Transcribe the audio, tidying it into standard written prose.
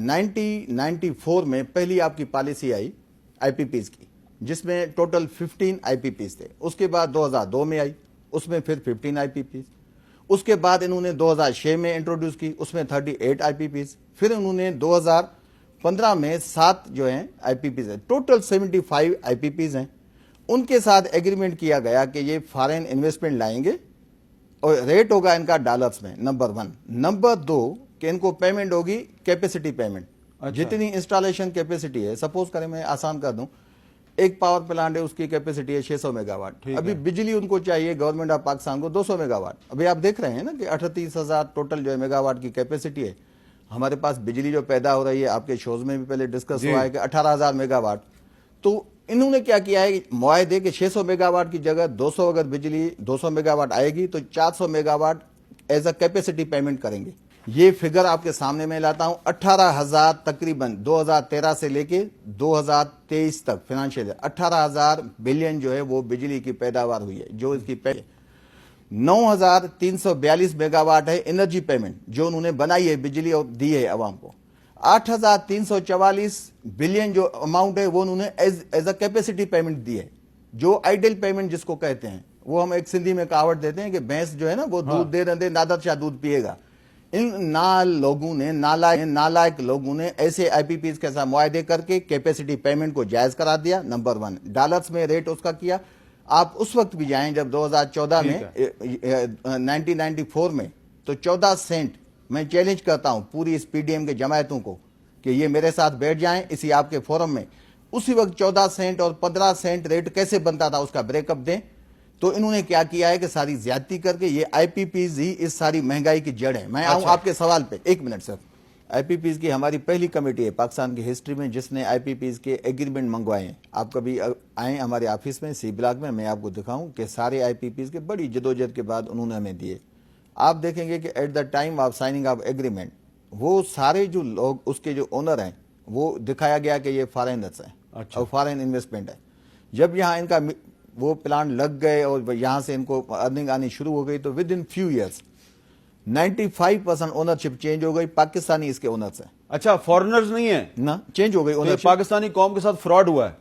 1994 में पहली आपकी पॉलिसी आई आईपीपीज की, जिसमें टोटल 15 आईपीपीज थे। उसके बाद 2002 में आई, उसमें फिर 15 आईपीपीज। उसके बाद इन्होंने 2006 में इंट्रोड्यूस की, उसमें 38 आईपीपीज। फिर उन्होंने 2015 में 7 जो हैं आईपीपीज है, टोटल 75 आईपीपीज हैं। उनके साथ एग्रीमेंट किया गया कि ये फॉरेन इन्वेस्टमेंट लाएंगे और रेट होगा इनका डॉलर्स में, नंबर 1। नंबर 2 कि इनको पेमेंट होगी कैपेसिटी पेमेंट। जितनी इंस्टॉलेशन कैपेसिटी है, सपोज करें मैं आसान कर दूं, एक पावर प्लांट है, उसकी कैपेसिटी है 600 मेगावाट। अभी बिजली उनको चाहिए गवर्नमेंट ऑफ पाकिस्तान को 200 मेगावाट। अभी आप देख रहे हैं ना कि 38,000 टोटल जो है मेगावाट की कैपेसिटी है। हमारे पास बिजली जो पैदा हो रही है, आपके शोज में भी पहले डिस्कस हुआ है कि 18,000 मेगावाट। तो इन्होंने क्या किया है, मुआहदे के 600 मेगावाट की जगह 200 अगर बिजली 200 मेगावाट आएगी तो 400 megawatt as a capacity payment करेंगे। ये फिगर आपके सामने मैं लाता हूं, 18,000 तकरीबन 2013 से लेके 2023 तक फाइनेंशियल 18,000 बिलियन जो है वो बिजली की पैदावार हुई है। जो इसकी 9,342 मेगावाट है एनर्जी पेमेंट जो उन्होंने बनाई है, बिजली और दी है अवाम को। 8,344 बिलियन जो अमाउंट है वो उन्होंने एज अ कैपेसिटी पेमेंट दी है, जो आइडल पेमेंट जिसको कहते हैं। वो हम एक सिंधी में कहावत देते हैं कि भैंस जो है ना वो दूध दे दे नादर शाह दूध पिएगा। इन नालायक लोगों ने ऐसे आईपीपीज के साथ मुआहदे करके कैपेसिटी पेमेंट को जायज करार दिया। नंबर 1 डॉलर्स में रेट उसका किया। आप उस वक्त भी जाएं जब 2014 में 1994 में, तो 14 सेंट मैं चैलेंज करता हूं पूरी इस पीडीएम के जमायतों को कि ये मेरे साथ बैठ जाएं इसी आपके फोरम में। उसी वक्त 14 सेंट और 15 सेंट रेट कैसे बनता था उसका ब्रेकअप दें। तो इन्होंने क्या किया है कि सारी ज्यादती करके ये आईपीपीज ही इस सारी महंगाई की जड़ है। मैं आऊं आपके सवाल पे, 1 मिनट सर। आईपीपीज की हमारी पहली कमेटी है पाकिस्तान की हिस्ट्री में जिसने आईपीपीज के एग्रीमेंट मंगवाए हैं। आप कभी आए हमारे ऑफिस में सी ब्लॉक में, मैं आपको दिखाऊं कि सारे आईपीपीज के बड़ी जदोजहद के बाद उन्होंने हमें दिए। आप देखेंगे कि at the time of signing off agreement वो सारे जो लोग उसके जो ओनर हैं वो दिखाया गया कि ये फॉरेनर्स हैं और फॉरेन इन्वेस्टमेंट है। जब यहाँ इनका वो प्लांट लग गए और यहाँ से इनको अर्निंग आनी शुरू हो गई तो with in few years 95% ownership change हो गई, पाकिस्तानी इसके ओनर्स हैं। अच्छा, फॉरेनर्स नहीं है ना, चेंज हो गई ओनरशिप। पाकिस्तानी कौम के साथ फ्रॉड हुआ है।